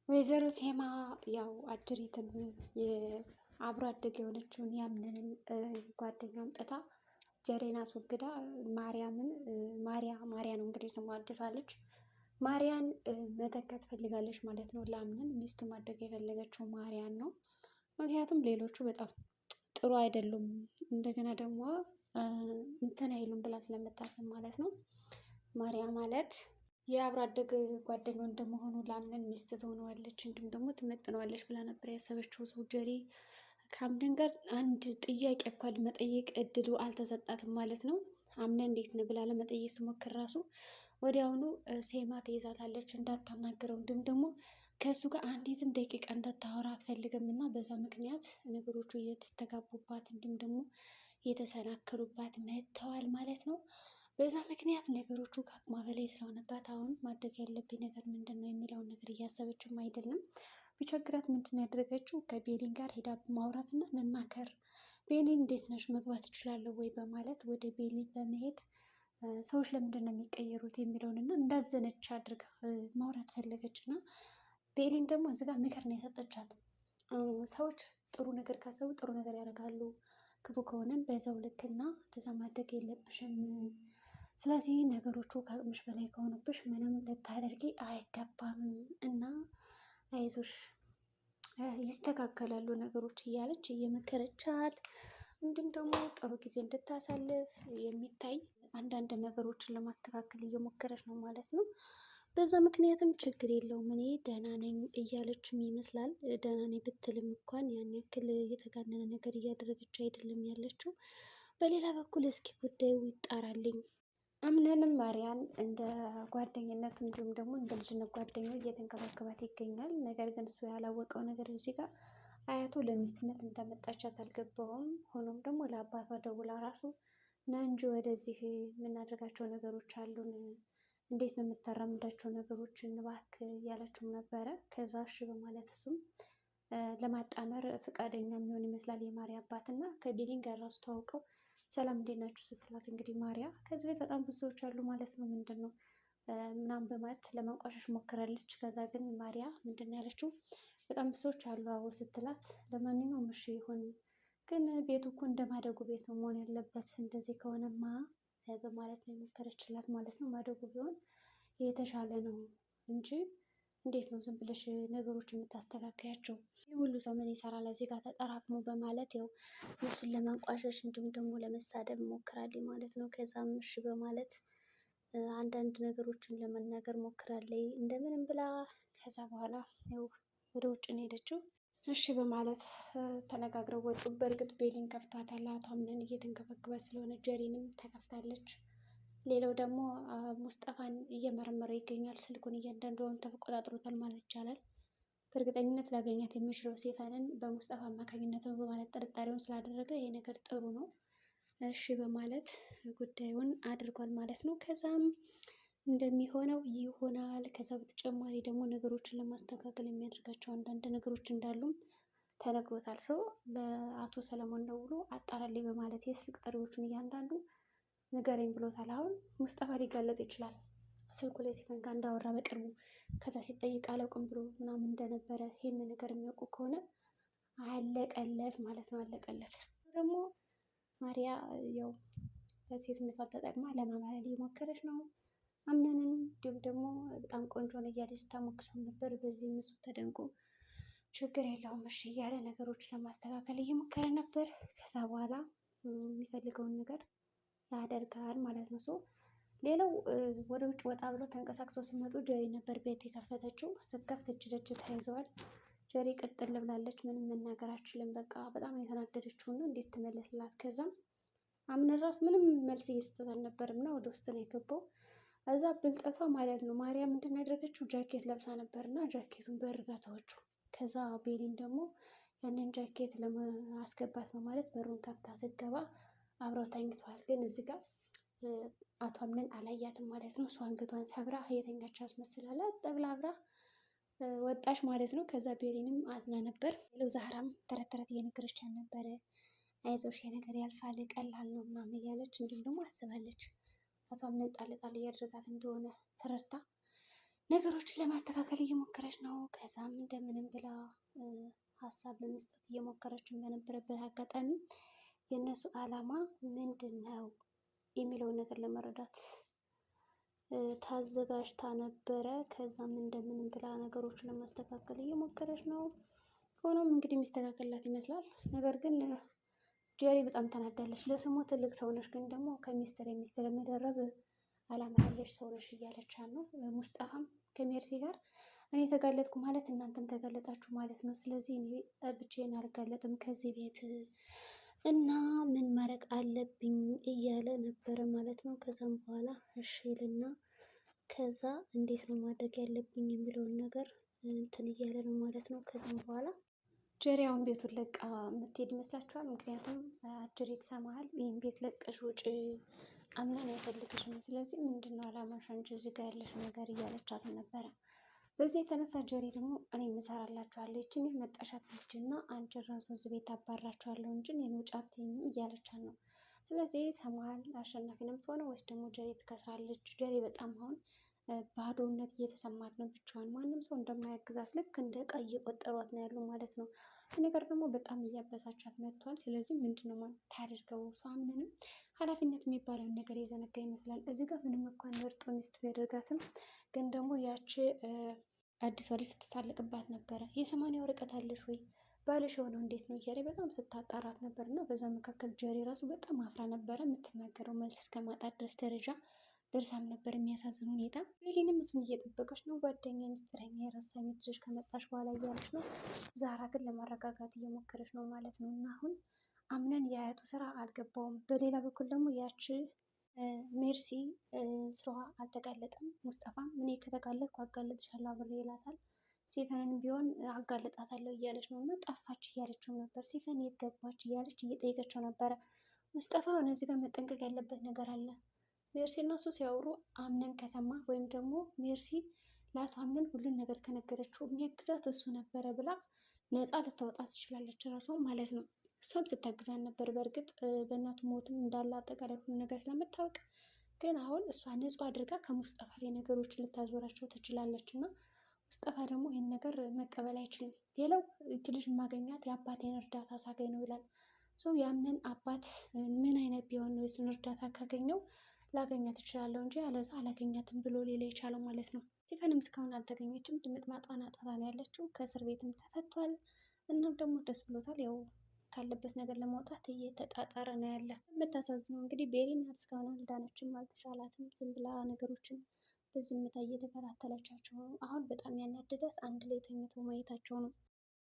ወይዘሮ ሴማ ያው አጅሪትም የአብሮ አደግ የሆነችውን ያምንን ጓደኛ አምጥታ ጀሬን አስወግዳ ማርያምን ማሪያ ነው እንግዲህ ስሟ አድሳለች። ማርያን መተካት ፈልጋለች ማለት ነው። ለአምንን ሚስት ማድረግ የፈለገችው ማርያን ነው። ምክንያቱም ሌሎቹ በጣም ጥሩ አይደሉም፣ እንደገና ደግሞ እንትን አይሉም ብላ ስለምታስብ ማለት ነው። ማርያ ማለት የአብሮ አደግ ጓደኛው እንደመሆኑ ለአምነን ሚስት ትሆነዋለች፣ እንዲሁም ደግሞ ትመጥነዋለች ብላ ነበር ያሰበችው። ሰው ጀሪ ከአምነን ጋር አንድ ጥያቄ እንኳን መጠየቅ እድሉ አልተሰጣትም ማለት ነው። አምነን እንዴት ነው ብላ ለመጠየቅ ስሞክር ራሱ ወዲያውኑ ሴማ ትይዛታለች እንዳታናግረው፣ እንዲሁም ደግሞ ከእሱ ጋር አንዲትም ደቂቃ እንዳታወራ አትፈልግም እና በዛ ምክንያት ነገሮቹ እየተስተጋቡባት እንዲሁም ደግሞ እየተሰናከሉባት መጥተዋል ማለት ነው። በዛ ምክንያት ነገሮቹ ከአቅሟ በላይ ስለሆነባት አሁን ማድረግ ያለብኝ ነገር ምንድን ነው የሚለውን ነገር እያሰበችም አይደለም። ቢቸግራት ምንድን ነው ያደረገችው? ከቤሊን ጋር ሄዳ ማውራት እና መማከር። ቤሊን እንዴት ነሽ መግባት እችላለሁ ወይ በማለት ወደ ቤሊን በመሄድ ሰዎች ለምንድን ነው የሚቀየሩት የሚለውን እና እንዳዘነች አድርጋ ማውራት ፈለገች እና ቤሊን ደግሞ እዚህ ጋር ምክር ነው የሰጠቻት። ሰዎች ጥሩ ነገር ካሰቡ ጥሩ ነገር ያደርጋሉ፣ ክፉ ከሆነም በዛው ልክና እንደዛ ማድረግ የለብሽም። ስለዚህ ነገሮቹ ከአቅምሽ በላይ ከሆኑብሽ ምንም ልታደርጊ አይገባም እና አይዞሽ ይስተካከላሉ ነገሮች እያለች እየመከረቻት፣ እንዲሁም ደግሞ ጥሩ ጊዜ እንድታሳልፍ የሚታይ አንዳንድ ነገሮችን ለማስተካከል እየሞከረች ነው ማለት ነው። በዛ ምክንያትም ችግር የለውም እኔ ደህና ነኝ እያለችም ይመስላል። ደህና ነኝ ብትልም እንኳን ያን ያክል የተጋነነ ነገር እያደረገች አይደለም ያለችው። በሌላ በኩል እስኪ ጉዳዩ ይጣራልኝ። አምነንም ማርያን እንደ ጓደኝነቱ እንዲሁም ደግሞ እንደ ልጅነት ጓደኛው እየተንከባከባት ይገኛል። ነገር ግን እሱ ያላወቀው ነገር እዚህ ጋር አያቱ ለሚስትነት እንደመጣቻት አልገባውም። ሆኖም ደግሞ ለአባቷ ደውላ ራሱ ና እንጂ ወደዚህ የምናደርጋቸው ነገሮች አሉን፣ እንዴት ነው የምታራምዳቸው ነገሮችን እባክህ እያለችውም ነበረ። ከዛ እሺ በማለት እሱም ለማጣመር ፈቃደኛ የሚሆን ይመስላል የማርያ አባት እና ከቤሊን ጋር ራሱ ተዋውቀው ሰላም እንዴት ናችሁ ስትላት እንግዲህ ማርያ ከዚህ ቤት በጣም ብዙ ሰዎች አሉ ማለት ነው ምንድን ነው ምናምን በማለት ለማንቋሸሽ ሞክራለች። ከዛ ግን ማርያ ምንድን ነው ያለችው? በጣም ብዙ ሰዎች አሉ አዎ ስትላት፣ ለማንኛውም እሺ ይሁን ግን ቤቱ እኮ እንደ ማደጉ ቤት ነው መሆን ያለበት፣ እንደዚህ ከሆነማ በማለት ነው የሞከረችላት ማለት ነው። ማደጉ ቢሆን የተሻለ ነው እንጂ እንዴት ነው ዝም ብለሽ ነገሮች የምታስተካከያቸው? ይህ ሁሉ ሰው ምን ይሰራል እዚህ ጋር ተጠራቅሞ በማለት ያው እሱን ለማንቋሸሽ እንዲሁም ደግሞ ለመሳደብ ሞክራለች ማለት ነው። ከዛም እሺ በማለት አንዳንድ ነገሮችን ለመናገር ሞክራለች እንደምንም ብላ። ከዛ በኋላ ያው ወደ ውጭ ነው ሄደችው። እሺ በማለት ተነጋግረው ወጡ። በእርግጥ ቤሊን ከፍቷታል፣ አቶ አምነን እየተንከባከባት ስለሆነ ጀሪንም ተከፍታለች። ሌላው ደግሞ ሙስጠፋን እየመረመረ ይገኛል። ስልኩን እያንዳንዱን ተቆጣጥሮታል ማለት ይቻላል። በእርግጠኝነት ላገኛት የሚችለው ሴፈንን በሙስጠፋ አማካኝነት ነው በማለት ጥርጣሬውን ስላደረገ ይሄ ነገር ጥሩ ነው እሺ በማለት ጉዳዩን አድርጓል ማለት ነው። ከዛም እንደሚሆነው ይሆናል። ከዛ በተጨማሪ ደግሞ ነገሮችን ለማስተካከል የሚያደርጋቸው አንዳንድ ነገሮች እንዳሉም ተነግሮታል። ሰው ለአቶ ሰለሞን ደውሎ አጣራልኝ በማለት የስልክ ጥሪዎችን እያንዳንዱ ንገረኝ ብሎታል። አሁን ሙስጠፋ ሊጋለጥ ይችላል ስልኩ ላይ ሲፈን ጋር እንዳወራ በቅርቡ ከዛ ሲጠይቅ አላውቅም ብሎ ምናምን እንደነበረ ይህን ነገር የሚያውቁ ከሆነ አለቀለት ማለት ነው። አለቀለት ደግሞ ማርያ ያው በሴትነቷን ተጠቅማ ለማማለል እየሞከረች ነው አምነንን። እንዲሁም ደግሞ በጣም ቆንጆ ነው እያለች ስታሞግሰው ነበር። በዚህም እሱ ተደንቆ ችግር የለውም እሺ እያለ ነገሮች ለማስተካከል እየሞከረ ነበር። ከዛ በኋላ የሚፈልገውን ነገር ያደርጋል ማለት ነው። ሰው ሌላው ወደ ውጭ ወጣ ብሎ ተንቀሳቅሶ ሲመጡ ጀሪ ነበር ቤት የከፈተችው። ስከፍት እጅ ለእጅ ተያይዘዋል። ጀሪ ቅጥል ብላለች፣ ምንም መናገር አትችልም። በቃ በጣም የተናደደችው ነው እንዴት ትመለስላት። ከዛም አምነን ራሱ ምንም መልስ እየሰጠት አልነበርም እና ወደ ውስጥ ነው የገባው። እዛ ብልጠቷ ማለት ነው ማርያም ምንድን ያደረገችው? ጃኬት ለብሳ ነበር እና ጃኬቱን በእርጋ ተወችው። ከዛ ቤሊን ደግሞ ያንን ጃኬት ለማስገባት ነው ማለት በሩን ከፍታ ስገባ አብረው ተኝተዋል። ግን እዚህ ጋር አቶ አምነን አላያትም ማለት ነው። እሷ አንገቷን ሰብራ የተኛች አስመስላላት ጠብላ አብራ ወጣች ማለት ነው። ከዛ ቤሪንም አዝና ነበር። ሌላው ዛህራም ተረት ተረት እየነገረች ነበረ። አይዞሽ ነገር ያልፋል ቀላል ነው ምናምን እያለች እንዲሁም ደግሞ አስባለች። አቶ አምነን ጣል ጣል እያደረጋት እንደሆነ ተረድታ ነገሮችን ለማስተካከል እየሞከረች ነው። ከዛም እንደምንም ብላ ሀሳብ ለመስጠት እየሞከረችን በነበረበት አጋጣሚ የእነሱ ዓላማ ምንድን ነው የሚለውን ነገር ለመረዳት ታዘጋጅታ ነበረ። ከዛም እንደምንም ብላ ነገሮችን ለማስተካከል እየሞከረች ነው። ሆኖም እንግዲህ የሚስተካከልላት ይመስላል። ነገር ግን ጀሪ በጣም ተናዳለች። ለስሙ ትልቅ ሰው ነሽ፣ ግን ደግሞ ከሚስትር የሚስትር መደረብ ዓላማ ያለሽ ሰው ነሽ እያለቻት ነው። ሙስጠፋም ከሜርሲ ጋር እኔ ተጋለጥኩ ማለት እናንተም ተጋለጣችሁ ማለት ነው። ስለዚህ እኔ ብቻዬን አልጋለጥም ከዚህ ቤት እና ምን ማድረግ አለብኝ እያለ ነበረ ማለት ነው። ከዛም በኋላ እሺ ይልና ከዛ እንዴት ነው ማድረግ ያለብኝ የሚለውን ነገር እንትን እያለ ነው ማለት ነው። ከዛም በኋላ ጀሪያውን ቤቱን ለቃ የምትሄድ ይመስላችኋል? ምክንያቱም አጅሬ ይሰማሃል፣ ይህን ቤት ለቀሽ ውጭ አምናን አይፈልግሽም። ስለዚህ ምንድን ነው አላማሽ አንቺ እዚህ ጋር ያለሽ ነገር እያለቻት ነበረ። በዚህ የተነሳ ጀሪ ደግሞ እኔ የምሰራላችኋለሁ ይችን የመጣሻት ልጅ እና አንቺ ራሱ እዚህ ቤት አባራችኋለሁ እንጂ እኔን ውጭ አትይኝም እያለቻት ነው። ስለዚህ ሰማሃል አሸናፊ ነው የምትሆነው ወይስ ደግሞ ጀሪ ትከስራለች? ጀሪ በጣም አሁን ባዶነት እየተሰማት ነው። ብቻዋን ማንም ሰው እንደማያግዛት ልክ እንደ ዕቃ እየቆጠሯት ነው ያሉ ማለት ነው። ይህ ነገር ደግሞ በጣም እያበሳቻት መጥቷል። ስለዚህ ምንድነው ታደርገው? ሰው ምንም ኃላፊነት የሚባለውን ነገር የዘነጋ ይመስላል። እዚህ ጋር ምንም እንኳን መርጦ ሚስቱ ቢያደርጋትም ግን ደግሞ ያቺ አዲሷ ልጅ ስትሳለቅባት ነበረ። የ80 ወረቀት አለሽ ወይ ባልሽ የሆነው እንዴት ነው እያለ በጣም ስታጣራት ነበር። እና በዛ መካከል ጀሪ ራሱ በጣም አፍራ ነበረ። የምትናገረው መልስ እስከ ማጣት ድረስ ደረጃ ደርሳም ነበር። የሚያሳዝን ሁኔታ ቤሊንም እሱን እየጠበቀች ነው። ጓደኛ ምስጢረኛ የረሳኝ ልጅ ከመጣች በኋላ እያለች ነው። ዛራ ግን ለማረጋጋት እየሞከረች ነው ማለት ነው። እና አሁን አምነን የአያቱ ስራ አልገባውም። በሌላ በኩል ደግሞ ያቺ ሜርሲ ስራዋ አልተጋለጠም። ሙስጠፋም እኔ ከተጋለጥኩ አጋለጥሻለሁ አብሬ ይላታል። ሲፈንን ቢሆን አጋለጣታለሁ እያለች ነው። እና ጠፋች እያለችው ነበር። ሲፈን የት ገባች እያለች እየጠየቀችው ነበረ። ሙስጠፋ እነዚህ ጋር መጠንቀቅ ያለበት ነገር አለ። ሜርሲ እና እሱ ሲያወሩ አምነን ከሰማ ወይም ደግሞ ሜርሲ ለአቶ አምነን ሁሉን ነገር ከነገረችው የሚያግዛት እሱ ነበረ ብላ ነፃ ልታወጣ ትችላለች ራሷ ማለት ነው። እሷም ስታግዛን ነበር። በእርግጥ በእናቱ ሞትም እንዳለ አጠቃላይ ሁሉ ነገር ስለምታውቅ ግን አሁን እሷ ንጹህ አድርጋ ከሙስጠፋ ላይ ነገሮችን ልታዞራቸው ትችላለች። እና ሙስጠፋ ደግሞ ይህን ነገር መቀበል አይችልም። ሌላው ይች ልጅ የማገኛት የአባቴን እርዳታ ሳገኝ ነው ይላል። ሰው ያምነን አባት ምን አይነት ቢሆን ነው የሱን እርዳታ ካገኘው ላገኛት እችላለሁ እንጂ አለዛ አላገኛትም ብሎ ሌላ የቻለው ማለት ነው። ሲፈንም እስካሁን አልተገኘችም። ድምጥማጧን አጥታ ነው ያለችው። ከእስር ቤትም ተፈቷል። እናም ደግሞ ደስ ብሎታል። ያው ካለበት ነገር ለማውጣት እየተጣጣረ ነው ያለ። የምታሳዝነው እንግዲህ ቤሪ ናት። እስካሁን አልዳነችም፣ አልተሻላትም። ዝም ብላ ነገሮችን በዝምታ እየተከታተለቻቸው ነው። አሁን በጣም ያናደዳት አንድ ላይ ተኝተው ማየታቸው ነው።